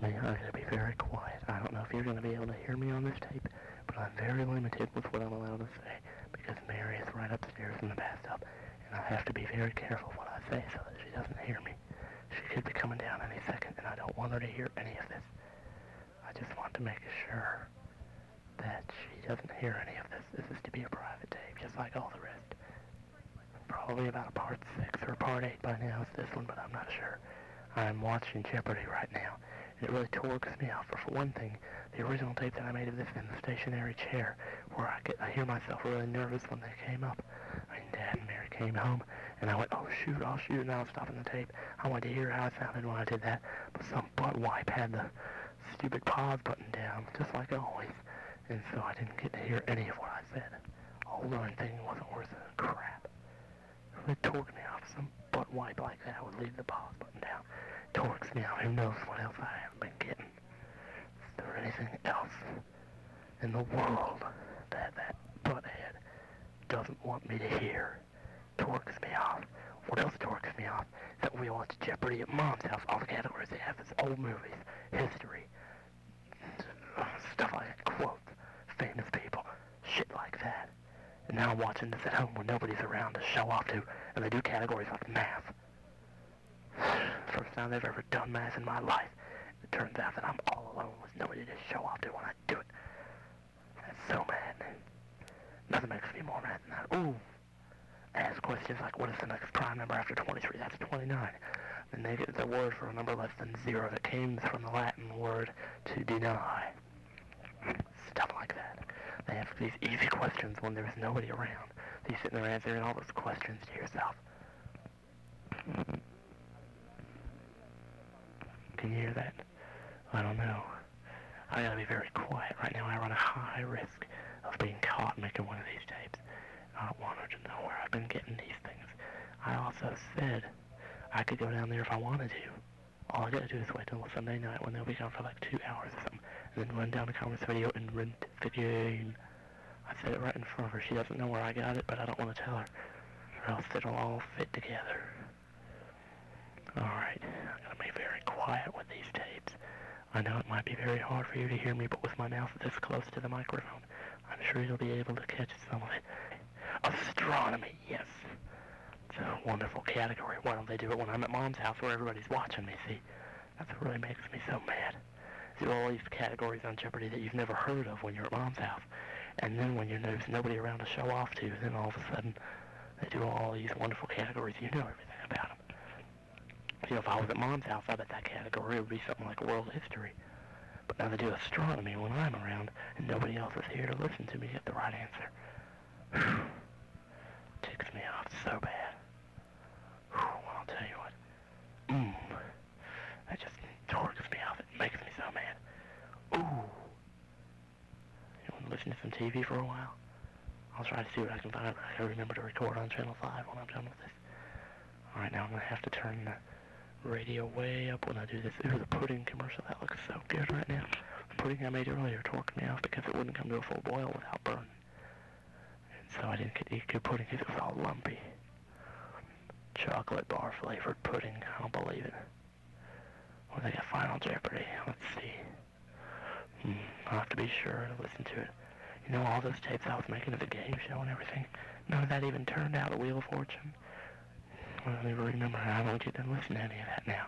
Excuse me, I'm going to be very quiet. I don't know if you're going to be able to hear me on this tape, but I'm very limited with what I'm allowed to say, because Mary is right upstairs in the bathtub, and I have to be very careful what I say so that she doesn't hear me. She could be coming down any second, and I don't want her to hear any of this. I just want to make sure that she doesn't hear any of this. This is to be a private tape, just like all the rest. Probably about a part 6 or part 8 by now is this one, but I'm not sure. I'm watching Jeopardy right now, and it really torques me out. For one thing, the original tape that I made of this in the stationary chair, where I hear myself really nervous when they came up. I mean, Dad and Mary came home, and I went, oh shoot, and I was stopping the tape. I wanted to hear how it sounded when I did that, but some buttwipe had the stupid pause button down, just like always, and so I didn't get to hear any of what I said. All darn thing wasn't worth a crap. It really torqued me off. Some buttwipe like that would leave the pause button down. Torques me out. Who knows what else I haven't been getting? Is there anything else in the world that butthead doesn't want me to hear? Torques me off. What else torques me off? Is that we watch Jeopardy at Mom's house. All the categories they have is old movies, history, stuff like that, quotes, famous people, shit like that. And now I'm watching this at home when nobody's around to show off to, and they do categories like math. First time they've ever done math in my life. It turns out that I'm all alone with nobody to show off to when I do it. That's so mad. Nothing makes me more mad than that. Ooh. Ask questions like, what is the next prime number after 23? That's 29. Then they get the word for a number less than 0 that came from the Latin word to deny. Stuff like that. They have these easy questions when there's nobody around. So you sit there answering all those questions to yourself. Can you hear that? I don't know. I gotta be very quiet. Right now I run a high risk of being caught making one of these tapes. I don't want her to know where I've been getting these things. I also said I could go down there if I wanted to. All I gotta do is wait till Sunday night when they'll be gone for like 2 hours or something, and then run down to Commerce Video and rent the game. I said it right in front of her. She doesn't know where I got it, but I don't want to tell her, or else it'll all fit together. Alright, I'm gonna be very quiet with these tapes. I know it might be very hard for you to hear me, but with my mouth this close to the microphone, I'm sure you'll be able to catch some of it. Astronomy, yes. It's a wonderful category. Why don't they do it when I'm at Mom's house where everybody's watching me, see? That's what really makes me so mad. There are all these categories on Jeopardy that you've never heard of when you're at Mom's house. And then when there's nobody around to show off to, then all of a sudden they do all these wonderful categories. You know everything about them. You know, if I was at Mom's house, I bet that category would be something like world history. But now they do astronomy when I'm around, and nobody else is here to listen to me get the right answer. Whew. Ticks me off so bad. Whew, I'll tell you what. That just torques me off. It makes me so mad. Ooh. You want to listen to some TV for a while? I'll try to see what I can find. I can remember to record on Channel 5 when I'm done with this. Alright, now I'm going to have to turn the radio way up when I do this. Ooh, the pudding commercial. That looks so good right now. The pudding I made earlier torqued me off because it wouldn't come to a full boil without burning. And so I didn't get to eat good pudding because it was all lumpy. Chocolate bar flavored pudding. I don't believe it. Well, they got Final Jeopardy. Let's see. I'll have to be sure to listen to it. You know, all those tapes I was making of the game show and everything, none of that even turned out, the Wheel of Fortune. I don't even remember. I don't get to listen to any of that now.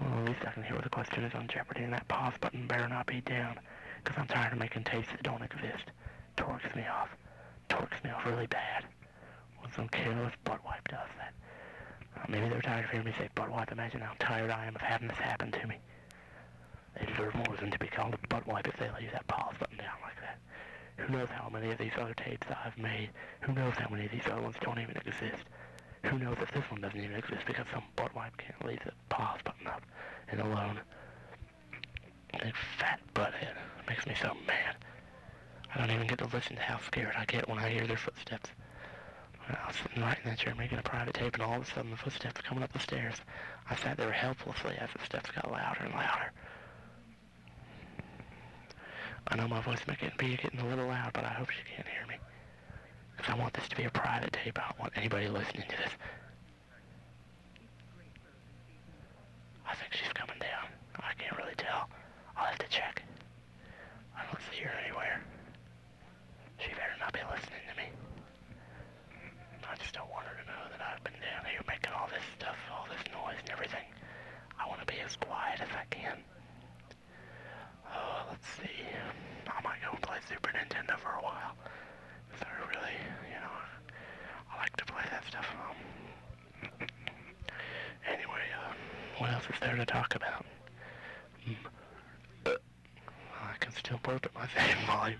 Well, at least I can hear what the question is on Jeopardy, and that pause button better not be down, because I'm tired of making tapes that don't exist. Torques me off. Torques me off really bad. When some careless buttwipe does that. Maybe they're tired of hearing me say buttwipe. Imagine how tired I am of having this happen to me. They deserve more than to be called a buttwipe if they leave that pause button down like that. Who knows how many of these other tapes I've made? Who knows how many of these other ones don't even exist? Who knows if this one doesn't even exist because some buttwipe can't leave the pause button up and alone. Big fat butthead. Makes me so mad. I don't even get to listen to how scared I get when I hear their footsteps. I was sitting right in that chair making a private tape, and all of a sudden the footsteps coming up the stairs. I sat there helplessly as the steps got louder and louder. I know my voice may be getting a little loud, but I hope she can't hear me. Because I want this to be a private tape. I don't want anybody listening to this. I think she's coming down. I up and down here making all this stuff, all this noise and everything. I want to be as quiet as I can. Oh, let's see. I might go and play Super Nintendo for a while. Because I really, I like to play that stuff. Anyway, what else is there to talk about? I can still burp at my same volume.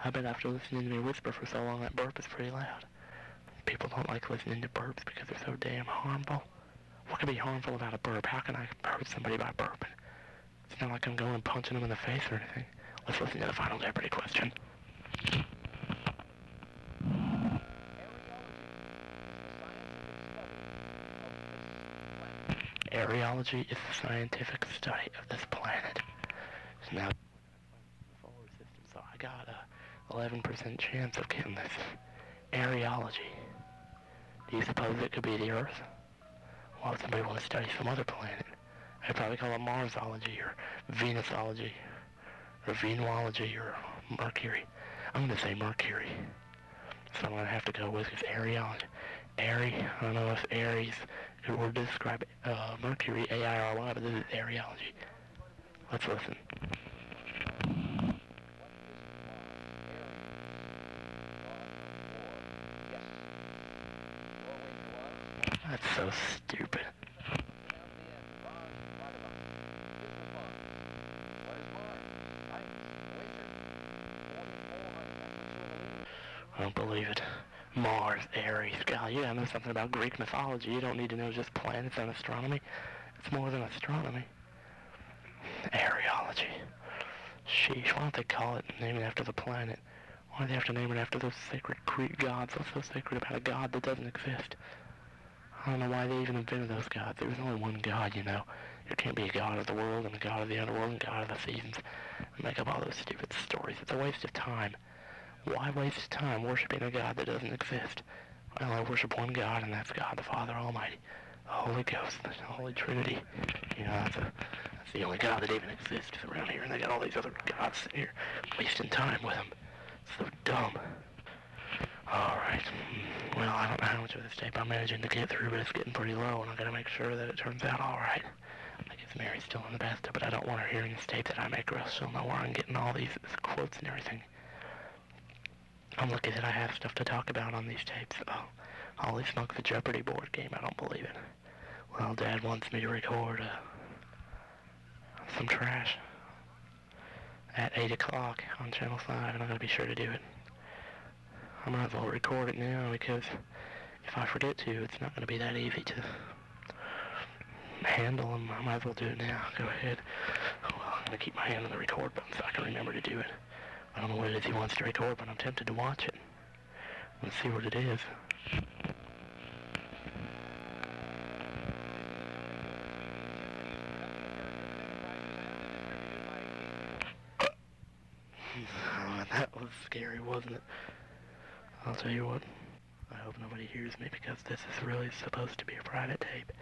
I bet after listening to me whisper for so long, that burp is pretty loud. People don't like listening to burps because they're so damn harmful. What could be harmful about a burp? How can I hurt somebody by burping? It's not like I'm going and punching them in the face or anything. Let's listen to the Final Jeopardy question. Areology is the scientific study of this planet. So now, solar system, so I got a 11% chance of getting this. Areology. Do you suppose it could be the Earth? Why would somebody want to study some other planet? I'd probably call it Marsology, or Venusology, or Venuology, or Mercury. I'm going to say Mercury. So I'm going to have to go with Areology. I don't know if Aries could word to describe Mercury, A-I-R-Y, but this is Areology. Let's listen. That's so stupid. I don't believe it. Mars, Aries. God, you gotta know something about Greek mythology. You don't need to know just planets and astronomy. It's more than astronomy. Areology. Sheesh, why don't they call it, name it after the planet? Why do they have to name it after those sacred Greek gods? What's so sacred about a god that doesn't exist? I don't know why they even invented those gods. There was only one god, There can't be a god of the world and a god of the underworld and a god of the seasons. Make up all those stupid stories. It's a waste of time. Why waste time worshiping a God that doesn't exist? Well, I worship one God, and that's God the Father Almighty, the Holy Ghost, the Holy Trinity. That's the only God that even exists around here, and they got all these other gods sitting here wasting time with them. So dumb. Alright. Well, I don't know how much of this tape I'm managing to get through, but it's getting pretty low, and I gotta make sure that it turns out alright. I guess Mary's still in the bathtub, but I don't want her hearing this tape that I make, or else she'll know where I'm getting all these quotes and everything. I'm lucky that I have stuff to talk about on these tapes. Oh, holy smoke, the Jeopardy board game, I don't believe it. Well, Dad wants me to record some trash at 8 o'clock on Channel 5, and I'm going to be sure to do it. I might as well record it now, because if I forget to, it's not going to be that easy to handle, and I might as well do it now. Go ahead. Well, I'm going to keep my hand on the record button so I can remember to do it. I don't know what it is he wants to record, but I'm tempted to watch it. Let's see what it is. Oh, that was scary, wasn't it? I'll tell you what. I hope nobody hears me, because this is really supposed to be a private tape.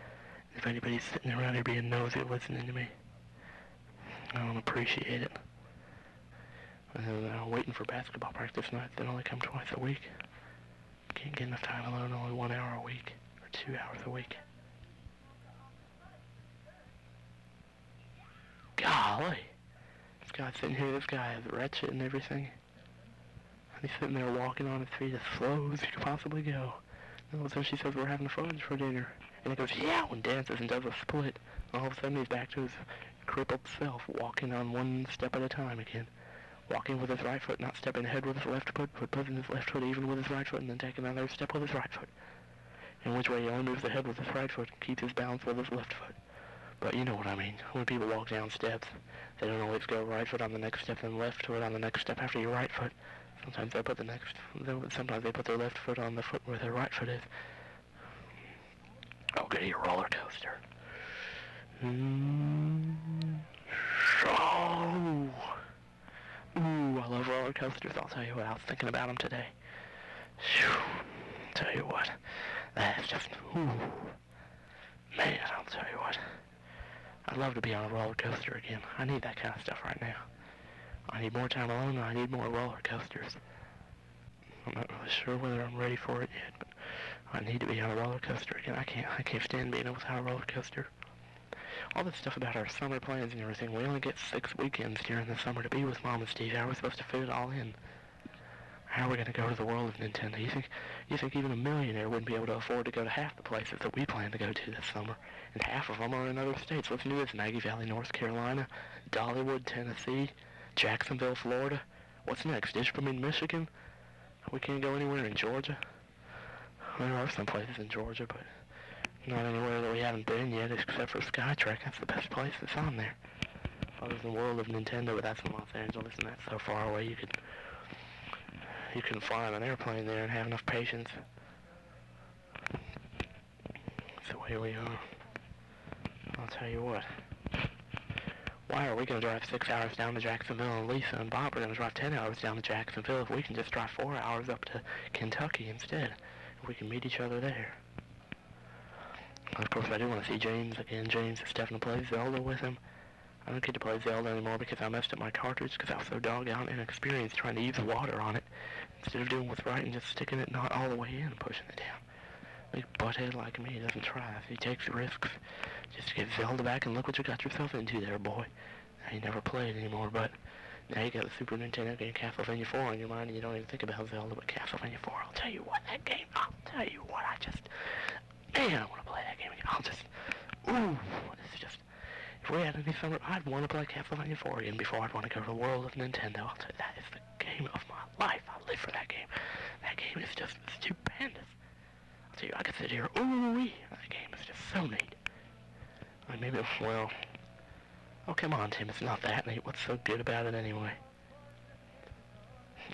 If anybody's sitting around here being nosy listening to me, I don't appreciate it. I'm waiting for basketball practice nights that only come twice a week. Can't get enough time alone, only 1 hour a week, or 2 hours a week. Golly! This guy's sitting here, this guy is wretched and everything. And he's sitting there walking on his feet as slow as he could possibly go. And all of a sudden she says, we're having fudge for dinner. And he goes, yeah, and dances and does a split. And all of a sudden he's back to his crippled self, walking on one step at a time again. Walking with his right foot, not stepping ahead with his left foot, but putting his left foot even with his right foot, and then taking another step with his right foot. In which way he only moves ahead with his right foot and keeps his balance with his left foot. But you know what I mean. When people walk down steps, they don't always go right foot on the next step and left foot on the next step after your right foot. Sometimes they put sometimes they put their left foot on the foot where their right foot is. Oh, get your roller coaster. Oh. Ooh, I love roller coasters. I'll tell you what, I was thinking about them today. Phew. Tell you what, that's just, ooh. Man, I'll tell you what. I'd love to be on a roller coaster again. I need that kind of stuff right now. I need more time alone, and I need more roller coasters. I'm not really sure whether I'm ready for it yet, but I need to be on a roller coaster again. I can't stand being without a roller coaster. All this stuff about our summer plans and everything, we only get 6 weekends during the summer to be with Mom and Steve. How are we supposed to fit it all in? How are we going to go to the world of Nintendo? You think even a millionaire wouldn't be able to afford to go to half the places that we plan to go to this summer? And half of them are in other states. Listen to this: Maggie Valley, North Carolina; Dollywood, Tennessee; Jacksonville, Florida. What's next? Ishpeming, Michigan? We can't go anywhere in Georgia. There are some places in Georgia, but not anywhere that we haven't been yet, except for Skytrack. That's the best place that's on there. Other than the world of Nintendo, but that's in Los Angeles, and that's so far away you couldn't fly on an airplane there and have enough patience. So here we are. I'll tell you what. Why are we going to drive 6 hours down to Jacksonville, and Lisa and Bob are going to drive 10 hours down to Jacksonville if we can just drive 4 hours up to Kentucky instead? If we can meet each other there. Of course, I do want to see James again. James is definitely plays Zelda with him. I don't get to play Zelda anymore because I messed up my cartridge because I was so doggone inexperienced trying to use water on it instead of doing what's right and just sticking it not all the way in and pushing it down. Big butthead like me doesn't try. He takes risks just to get Zelda back, and look what you got yourself into there, boy. Now you never play it anymore, but now you got the Super Nintendo game Castlevania 4 on your mind and you don't even think about Zelda, but Castlevania 4, I'll tell you what, that game, man, I want to play that game again. It's just, if we had any summer, I'd want to play Castlevania 4 again before I'd want to go to the world of Nintendo. I'll tell you, that is the game of my life. I live for that game. That game is just stupendous. I'll tell you, I could sit here, that game is just so neat. Like maybe, well, oh, come on, Tim, it's not that neat. What's so good about it anyway?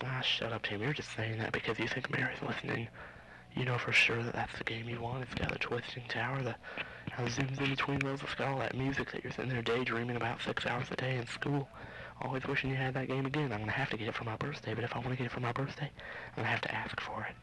Ah, shut up, Tim. You're just saying that because you think Mary's listening. You know for sure that that's the game you want. It's got the twisting tower, how it zooms in between rows of skull, that music that you're sitting there daydreaming about 6 hours a day in school. Always wishing you had that game again. I'm going to have to get it for my birthday, but if I want to get it for my birthday, I'm going to have to ask for it.